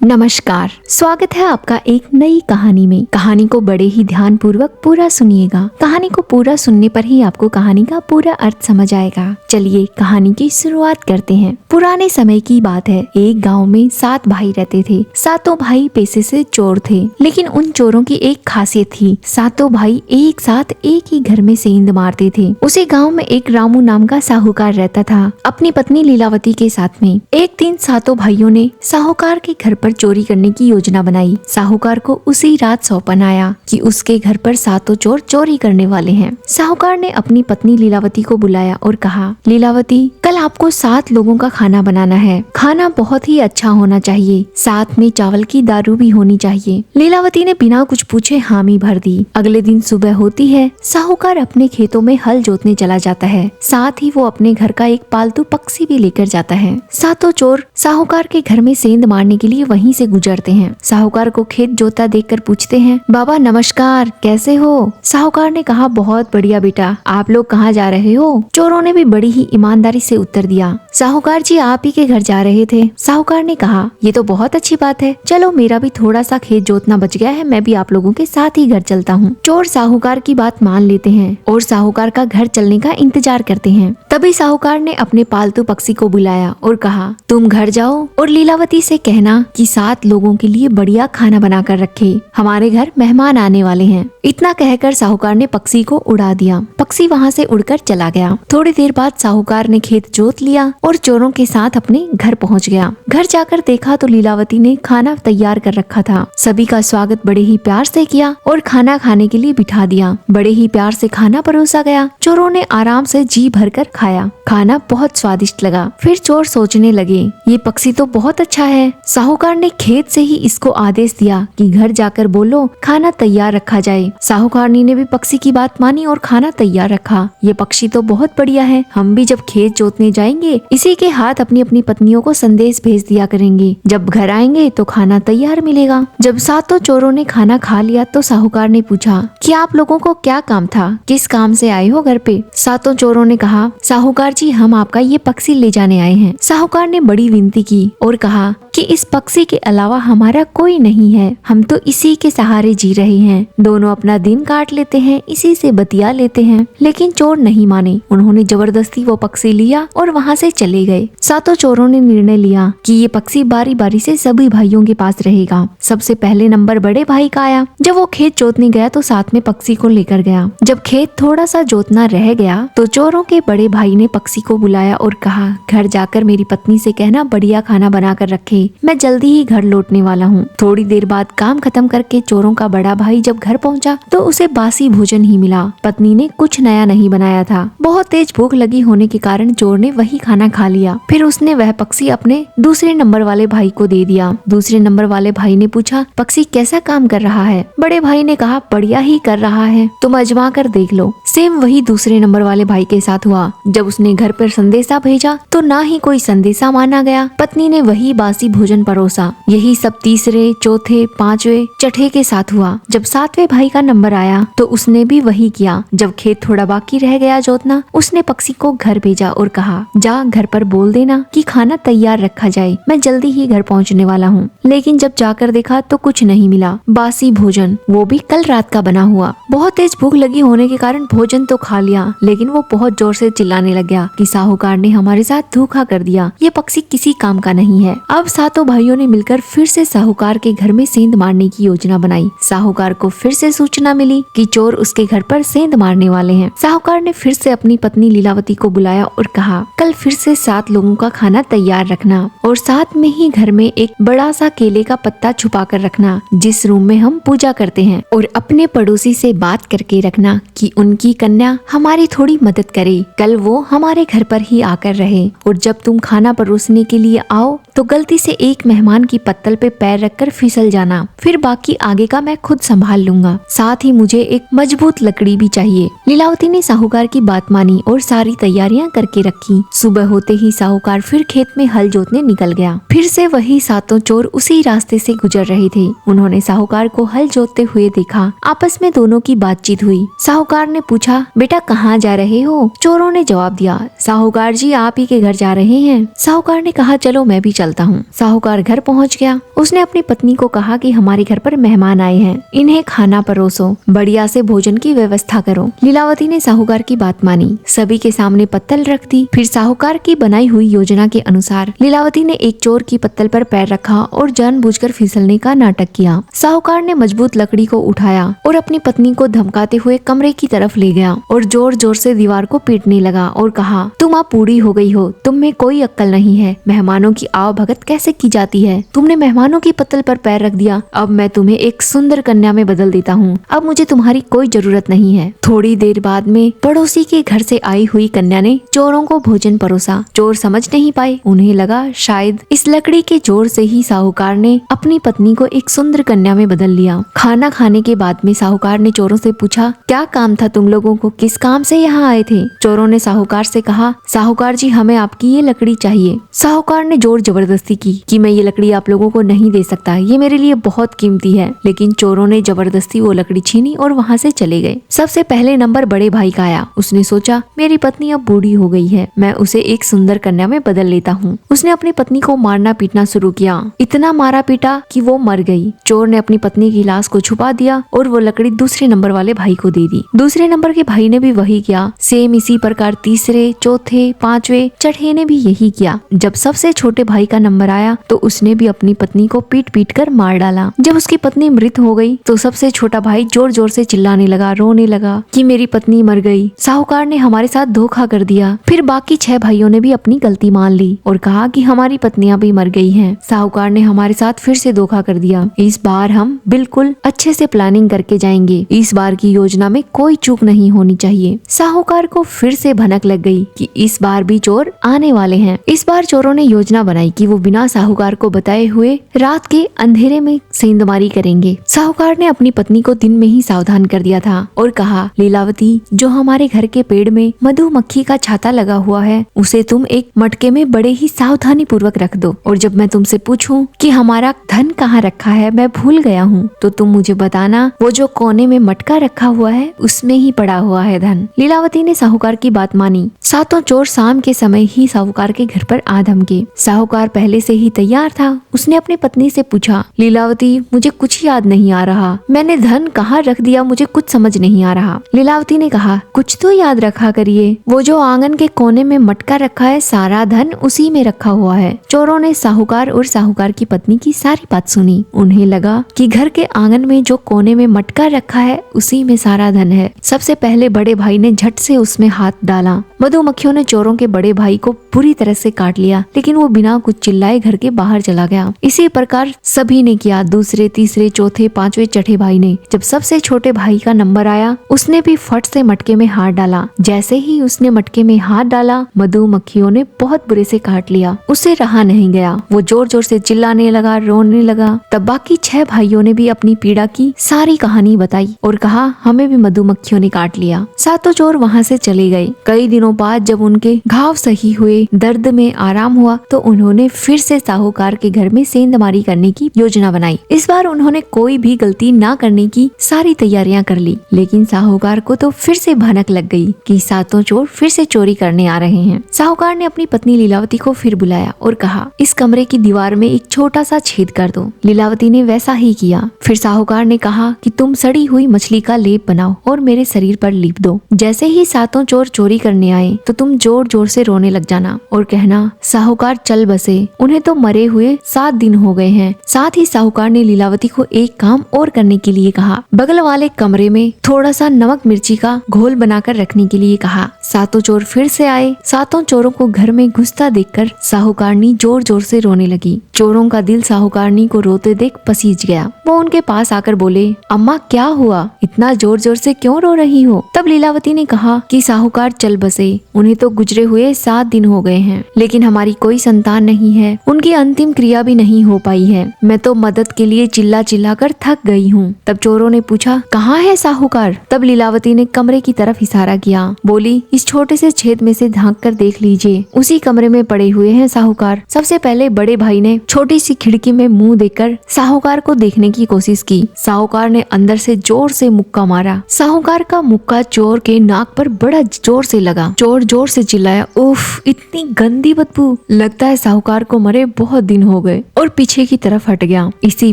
नमस्कार, स्वागत है आपका एक नई कहानी में। कहानी को बड़े ही ध्यान पूर्वक पूरा सुनिएगा। कहानी को पूरा सुनने पर ही आपको कहानी का पूरा अर्थ समझ आएगा। चलिए कहानी की शुरुआत करते हैं। पुराने समय की बात है। एक गांव में 7 भाई रहते थे। सातों भाई पेशे से चोर थे, लेकिन उन चोरों की एक खासियत थी। सातों भाई एक साथ एक ही घर में सेंध मारते थे। उसी गाँव में एक रामू नाम का साहूकार रहता था, अपनी पत्नी लीलावती के साथ में। एक दिन सातों भाइयों ने साहूकार के घर पर चोरी करने की योजना बनाई। साहूकार को उसी रात सौंपन आया कि उसके घर पर सातों चोर चोरी करने वाले हैं। साहूकार ने अपनी पत्नी लीलावती को बुलाया और कहा, लीलावती, कल आपको 7 लोगों का खाना बनाना है। खाना बहुत ही अच्छा होना चाहिए, साथ में चावल की दारू भी होनी चाहिए। लीलावती ने बिना कुछ पूछे हामी भर दी। अगले दिन सुबह होती है, साहूकार अपने खेतों में हल जोतने चला जाता है। साथ ही वो अपने घर का एक पालतू पक्षी भी लेकर जाता है। सातों चोर साहूकार के घर में सेंध मारने के लिए वहीं से गुजरते हैं। साहूकार को खेत जोता देखकर पूछते हैं, बाबा नमस्कार, कैसे हो? साहूकार ने कहा, बहुत बढ़िया बेटा, आप लोग कहाँ जा रहे हो? चोरों ने भी बड़ी ही ईमानदारी से उत्तर दिया, साहूकार जी आप ही के घर जा रहे थे। साहूकार ने कहा, ये तो बहुत अच्छी बात है, चलो मेरा भी थोड़ा सा खेत जोतना बच गया है, मैं भी आप लोगों के साथ ही घर चलता हूँ। चोर साहूकार की बात मान लेते हैं और साहूकार का घर चलने का इंतजार करते हैं। तभी साहूकार ने अपने पालतू पक्षी को बुलाया और कहा, तुम घर जाओ और लीलावती से कहना कि 7 लोगों के लिए बढ़िया खाना बनाकर रखे, हमारे घर मेहमान आने वाले हैं। इतना कहकर साहूकार ने पक्षी को उड़ा दिया। पक्षी वहाँ से उड़कर चला गया। थोड़ी देर बाद साहूकार ने खेत जोत लिया और चोरों के साथ अपने घर पहुँच गया। घर जाकर देखा तो लीलावती ने खाना तैयार कर रखा था। सभी का स्वागत बड़े ही प्यार से किया और खाना खाने के लिए बिठा दिया। बड़े ही प्यार से खाना परोसा गया। चोरों ने आराम से जी भरकर खाया। खाना बहुत स्वादिष्ट लगा। फिर चोर सोचने लगे, ये पक्षी तो बहुत अच्छा है। साहूकार ने खेत से ही इसको आदेश दिया कि घर जाकर बोलो खाना तैयार रखा जाए। साहूकारनी ने भी पक्षी की बात मानी और खाना तैयार रखा। ये पक्षी तो बहुत बढ़िया है, हम भी जब खेत जोतने जाएंगे इसी के हाथ अपनी अपनी पत्नियों को संदेश भेज दिया करेंगे। जब घर आएंगे तो खाना तैयार मिलेगा। जब सातों चोरों ने खाना खा लिया तो साहूकार ने पूछा कि आप लोगों को क्या काम था, किस काम से आए हो घर पे? सातों चोरों ने कहा, साहूकार जी हम आपका ये पक्षी ले जाने आए हैं। साहूकार ने बड़ी विनती की और कहा कि इस पक्षी के अलावा हमारा कोई नहीं है, हम तो इसी के सहारे जी रहे हैं। दोनों अपना दिन काट लेते हैं, इसी से बतिया लेते हैं। लेकिन चोर नहीं माने। उन्होंने जबरदस्ती वो पक्षी लिया और वहाँ से चले गए। सातों चोरों ने निर्णय लिया कि ये पक्षी बारी बारी से सभी भाइयों के पास रहेगा। सबसे पहले नंबर बड़े भाई का आया। जब वो खेत जोतने गया तो साथ में पक्षी को लेकर गया। जब खेत थोड़ा सा जोतना रह गया तो चोरों के बड़े भाई ने पक्षी को बुलाया और कहा, घर जाकर मेरी पत्नी से कहना बढ़िया खाना बना कर रखे, मैं जल्दी ही घर लौटने वाला हूँ। थोड़ी देर बाद काम खत्म करके चोरों का बड़ा भाई जब घर पहुँचा तो उसे बासी भोजन ही मिला। पत्नी ने कुछ नया नहीं बनाया था। बहुत तेज भूख लगी होने के कारण चोर ने वही खाना खा लिया। फिर उसने वह पक्षी अपने दूसरे नंबर वाले भाई को दे दिया। दूसरे नंबर वाले भाई ने पूछा, पक्षी कैसा काम कर रहा है? बड़े भाई ने कहा, बढ़िया ही कर रहा है, तुम आजमा कर देख लो। सेम वही दूसरे नंबर वाले भाई के साथ हुआ। जब उसने घर पर संदेशा भेजा तो ना ही कोई संदेशा माना गया। पत्नी ने वही बासी भोजन परोसा। यही सब तीसरे, चौथे, पांचवे, छठे के साथ हुआ। जब 7वें भाई का नंबर आया तो उसने भी वही किया। जब खेत थोड़ा बाकी रह गया जोतना, उसने पक्षी को घर भेजा और कहा, जा घर पर बोल देना कि खाना तैयार रखा जाए, मैं जल्दी ही घर पहुंचने वाला हूँ। लेकिन जब जाकर देखा तो कुछ नहीं मिला। बासी भोजन, वो भी कल रात का बना हुआ। बहुत तेज भूख लगी होने के कारण भोजन तो खा लिया, लेकिन वो बहुत जोर से चिल्लाने लग गया कि साहूकार ने हमारे साथ धोखा कर दिया, ये पक्षी किसी काम का नहीं है। अब सातों भाइयों ने मिलकर फिर से साहूकार के घर में सेंध मारने की योजना बनाई। साहूकार को फिर से सूचना मिली कि चोर उसके घर पर सेंध मारने वाले हैं। साहूकार ने फिर से अपनी पत्नी लीलावती को बुलाया और कहा, कल फिर से 7 लोगों का खाना तैयार रखना और साथ में ही घर में एक बड़ा सा केले का पत्ता छुपा कर रखना जिस रूम में हम पूजा करते हैं, और अपने पड़ोसी से बात करके रखना कि उनकी कन्या हमारी थोड़ी मदद करे। कल वो हमारे घर पर ही आकर रहे और जब तुम खाना परोसने के लिए आओ तो गलती से एक मेहमान की पत्तल पे पैर रखकर फिसल जाना, फिर बाकी आगे का मैं खुद संभाल लूंगा। साथ ही मुझे एक मजबूत लकड़ी भी चाहिए। लीलावती ने साहूकार की बात मानी और सारी तैयारियां करके रखी। सुबह होते ही साहूकार फिर खेत में हल जोतने निकल गया। फिर से वही सातों चोर उसी रास्ते से गुजर रहे थे। उन्होंने साहूकार को हल जोतते हुए देखा। आपस में दोनों की बातचीत हुई। साहूकार ने पूछा, बेटा कहाँ जा रहे हो? चोरों ने जवाब दिया, साहूकार जी आप ही के घर जा रहे हैं। साहूकार ने कहा, चलो मैं भी चलता हूँ। साहूकार घर पहुँच गया। उसने अपनी पत्नी को कहा कि हमारे घर पर मेहमान आए हैं, इन्हें खाना परोसो, बढ़िया से भोजन की व्यवस्था करो। लीलावती ने साहूकार की बात मानी, सभी के सामने पत्तल रख दी। फिर साहूकार की बनाई हुई योजना के अनुसार लीलावती ने एक चोर की पत्तल पर पैर रखा और जानबूझकर फिसलने का नाटक किया। साहूकार ने मजबूत लकड़ी को उठाया और अपनी पत्नी को धमकाते हुए कमरे की तरफ ले गया और जोर जोर से दीवार को पीटने लगा और कहा, तुम अब बूढ़ी हो गई हो, तुम में कोई अक्ल नहीं है, मेहमानों की आवभगत कैसे की जाती है, तुमने मेहमानों की पत्तल पर पैर रख दिया, अब मैं तुम्हें एक सुंदर कन्या में बदल देता हूँ, अब मुझे तुम्हारी कोई जरूरत नहीं है। थोड़ी देर बाद में पड़ोसी के घर से आई हुई कन्या ने चोरों को भोजन परोसा। चोर समझ नहीं पाए, उन्हें लगा शायद इस लकड़ी के जोर से ही साहूकार ने अपनी पत्नी को एक सुंदर कन्या में बदल लिया। खाना खाने के बाद में साहूकार ने चोरों से पूछा, क्या काम था तुम लोगों को, किस काम से यहाँ आए थे? चोरों ने साहूकार से कहा, साहूकार जी हमें आपकी ये लकड़ी चाहिए। साहूकार ने जोर जबरदस्ती की कि मैं ये लकड़ी आप लोगों को नहीं दे सकता, ये मेरे लिए बहुत कीमती है। लेकिन चोरों ने जबरदस्ती वो लकड़ी छीनी और वहाँ से चले गए। सबसे पहले नंबर बड़े भाई का आया। उसने सोचा, मेरी पत्नी अब बूढ़ी हो गई है, मैं उसे एक सुंदर कन्या में बदल लेता हूँ। उसने अपनी पत्नी को मारना पीटना शुरू किया, इतना मारा पीटा कि वो मर गई। चोर ने अपनी पत्नी की लाश को छुपा दिया और वो लकड़ी दूसरे नंबर वाले भाई को दे दी। दूसरे नंबर के भाई ने भी वही किया। सेम इसी प्रकार तीसरे, चौथे, पांचवे, छठे ने भी यही किया। जब सबसे छोटे भाई का नंबर आया तो उसने भी अपनी पत्नी को पीट पीट कर मार डाला। जब उसकी पत्नी मृत हो गई तो सबसे छोटा भाई जोर जोर से चिल्लाने लगा, रोने लगा कि मेरी पत्नी मर गई, साहूकार ने हमारे साथ धोखा कर दिया। फिर बाकी 6 भाइयों ने भी अपनी गलती मान ली और कहा कि हमारी पत्नियां भी मर गई हैं, साहूकार ने हमारे साथ फिर से धोखा कर दिया। इस बार हम बिल्कुल अच्छे से प्लानिंग करके जाएंगे, इस बार की योजना में कोई चूक नहीं होनी चाहिए। साहूकार को फिर से भनक लग गई कि इस बार भी चोर आने वाले हैं। इस बार चोरों ने योजना बनाई कि वो बिना साहूकार को बताए हुए रात के अंधेरे में सेंधमारी करेंगे। साहूकार ने अपनी पत्नी को दिन में ही सावधान कर दिया था और कहा, लीलावती, जो हमारे घर के पेड़ में मधुमक्खी का छाता लगा हुआ है उसे तुम एक मटके में बड़े ही सावधानी पूर्वक रख दो, और जब मैं तुमसे पूछूं कि हमारा धन कहाँ रखा है, मैं भूल गया हूँ, तो तुम मुझे बताना वो जो कोने में मटका रखा हुआ है उसमें ही पड़ा हुआ है धन। लीलावती ने साहूकार की बात मानी। सातों चोर शाम के समय ही साहूकार के घर पर आ धमके। साहूकार पहले से ही तैयार था। उसने अपनी पत्नी से पूछा, लीलावती, मुझे कुछ याद नहीं आ रहा, मैंने धन कहाँ रख दिया, मुझे कुछ समझ नहीं आ रहा। लीलावती ने कहा, कुछ तो याद रखा करिए, वो जो आंगन के कोने में मटका रखा है सारा धन उसी में रखा हुआ है। चोरों ने साहूकार और साहूकार की पत्नी की सारी बात सुनी। उन्हें लगा कि घर के आंगन में जो कोने में मटका रखा है उसी में सारा धन है। सबसे पहले बड़े भाई ने झट से उसमें हाथ डाला। मधुमक्खियों ने चोरों के बड़े भाई को बुरी तरह से काट लिया, लेकिन वो बिना कुछ चिल्लाए घर के बाहर चला गया। इसी प्रकार सभी ने किया, दूसरे, तीसरे, चौथे, पांचवे, छठे भाई ने। जब सबसे छोटे भाई का नंबर आया उसने भी फट से मटके में हाथ डाला। जैसे ही उसने मटके में हाथ डाला मधुमक्खियों ने बहुत बुरे से काट लिया। उसे रहा नहीं गया, वो जोर जोर से चिल्लाने लगा, रोने लगा। तब बाकी 6 भाइयों ने भी अपनी पीड़ा की सारी कहानी बताई और कहा, हमें भी मधुमक्खियों ने काट लिया। सातों चोर वहाँ से चले गए। कई दिनों बाद जब उनके घाव सही हुए, दर्द में आराम हुआ, तो उन्होंने फिर से साहूकार के घर में सेंधमारी करने की योजना बनाई। इस बार उन्होंने कोई भी गलती ना करने की सारी तैयारियां कर ली, लेकिन साहूकार को तो फिर से भनक लग गई कि सातों चोर फिर से चोरी करने आ रहे हैं। साहूकार ने अपनी पत्नी लीलावती को फिर बुलाया और कहा, इस कमरे की दीवार में एक छोटा सा छेद कर दो। लीलावती ने वैसा ही किया। फिर साहूकार ने कहा कि तुम सड़ी हुई मछली का लेप बनाओ और मेरे शरीर पर लीप दो। जैसे ही सातों चोर चोरी करने आए तो तुम जोर जोर से रोने लग जाना और कहना, साहूकार चल बसे, उन्हें तो मरे हुए 7 दिन हो गए हैं। साथ ही साहूकार ने लीलावती को एक काम और करने के लिए कहा। बगल वाले कमरे में थोड़ा सा नमक मिर्ची का घोल बनाकर रखने के लिए कहा। सातों चोर फिर से आए। सातों चोरों को घर में घुसता देखकर साहूकारनी जोर जोर से रोने लगी। चोरों का दिल साहूकारनी को रोते देख पसीज गया। वो उनके पास आकर बोले, अम्मा क्या हुआ, इतना जोर जोर से क्यों रो रही हो? तब लीलावती ने कहा कि साहूकार चल बसे, उन्हें तो गुजरे हुए 7 दिन हो गए हैं, लेकिन हमारी कोई संतान नहीं है, उनकी अंतिम क्रिया भी नहीं हो पाई है। मैं तो मदद के लिए चिल्ला चिल्ला कर थक गई हूँ। तब चोरों ने पूछा, कहाँ है साहूकार? तब लीलावती ने कमरे की तरफ इशारा किया। बोली, इस छोटे से छेद में से झांक कर देख लीजिए, उसी कमरे में पड़े हुए हैं साहूकार। सबसे पहले बड़े भाई ने छोटी सी खिड़की में मुंह देकर साहूकार को देखने की कोशिश की। साहूकार ने अंदर से जोर से मुक्का मारा। साहूकार का मुक्का चोर के नाक पर बड़ा जोर से लगा। जोर जोर से चिल्लाया, उफ इतनी गंदी बदबू, लगता है साहूकार को मरे बहुत दिन हो गए, और पीछे की तरफ हट गया। इसी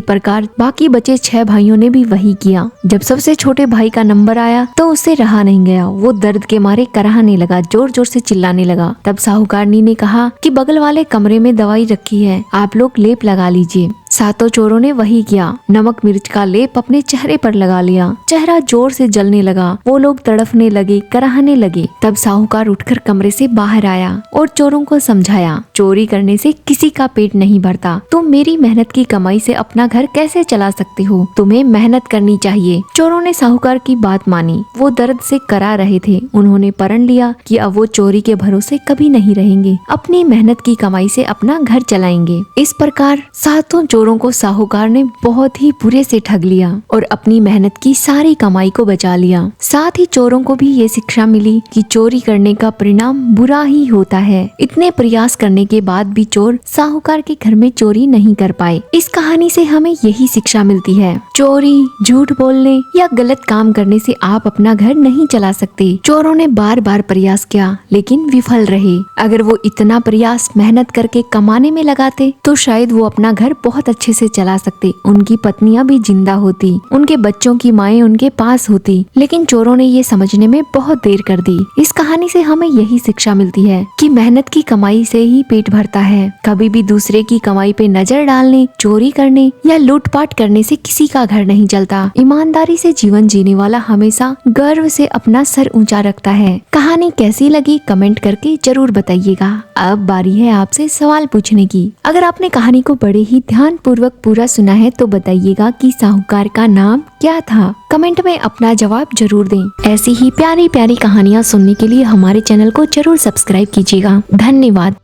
प्रकार बाकी बचे 6 भाइयों ने भी वही किया। जब सबसे छोटे भाई का नंबर आया तो उससे रहा नहीं गया, वो दर्द के मारे कराहने लगा, जोर जोर से चिल्लाने लगा। तब साहूकारनी ने कहा कि बगल वाले कमरे में दवाई रखी है, आप लोग लेप लगा लीजिए। सातों चोरों ने वही किया, नमक मिर्च का लेप अपने चेहरे पर लगा लिया। चेहरा जोर से जलने लगा, वो लोग तड़फने लगे, कराहने लगे। तब साहूकार उठकर कमरे से बाहर आया और चोरों को समझाया, चोरी करने से किसी का पेट नहीं भरता, तुम मेरी मेहनत की कमाई से अपना घर कैसे चला सकते हो, तुम्हें मेहनत करनी चाहिए। चोरों ने साहूकार की बात मानी, वो दर्द से करा रहे थे। उन्होंने प्रण लिया कि अब वो चोरी के भरोसे कभी नहीं रहेंगे, अपनी मेहनत की कमाई से अपना घर चलाएंगे। इस प्रकार सातों चोरों को साहूकार ने बहुत ही बुरे से ठग लिया और अपनी मेहनत की सारी कमाई को बचा लिया। साथ ही चोरों को भी ये शिक्षा मिली कि चोरी करने का परिणाम बुरा ही होता है। इतने प्रयास करने के बाद भी चोर साहूकार के घर में चोरी नहीं कर पाए। इस कहानी से हमें यही शिक्षा मिलती है, चोरी, झूठ बोलने या गलत काम करने से आप अपना घर नहीं चला सकते। चोरों ने बार बार प्रयास किया लेकिन विफल रहे। अगर वो इतना प्रयास मेहनत करके कमाने में लगाते तो शायद वो अपना घर बहुत अच्छे से चला सकते, उनकी पत्नियां भी जिंदा होती, उनके बच्चों की माएं उनके पास होती। लेकिन चोरों ने ये समझने में बहुत देर कर दी। इस कहानी से हमें यही शिक्षा मिलती है कि मेहनत की कमाई से ही पेट भरता है। कभी भी दूसरे की कमाई पे नजर डालने, चोरी करने या लूटपाट करने से किसी का घर नहीं चलता। ईमानदारी से जीवन जीने वाला हमेशा गर्व से अपना सर ऊंचा रखता है। कहानी कैसी लगी कमेंट करके जरूर बताइएगा। अब बारी है आपसे सवाल पूछने की। अगर आपने कहानी को बड़े ही ध्यान पूर्वक पूरा सुना है तो बताइएगा कि साहूकार का नाम क्या था। कमेंट में अपना जवाब जरूर दें। ऐसी ही प्यारी प्यारी कहानियाँ सुनने के लिए हमारे चैनल को जरूर सब्सक्राइब कीजिएगा। धन्यवाद।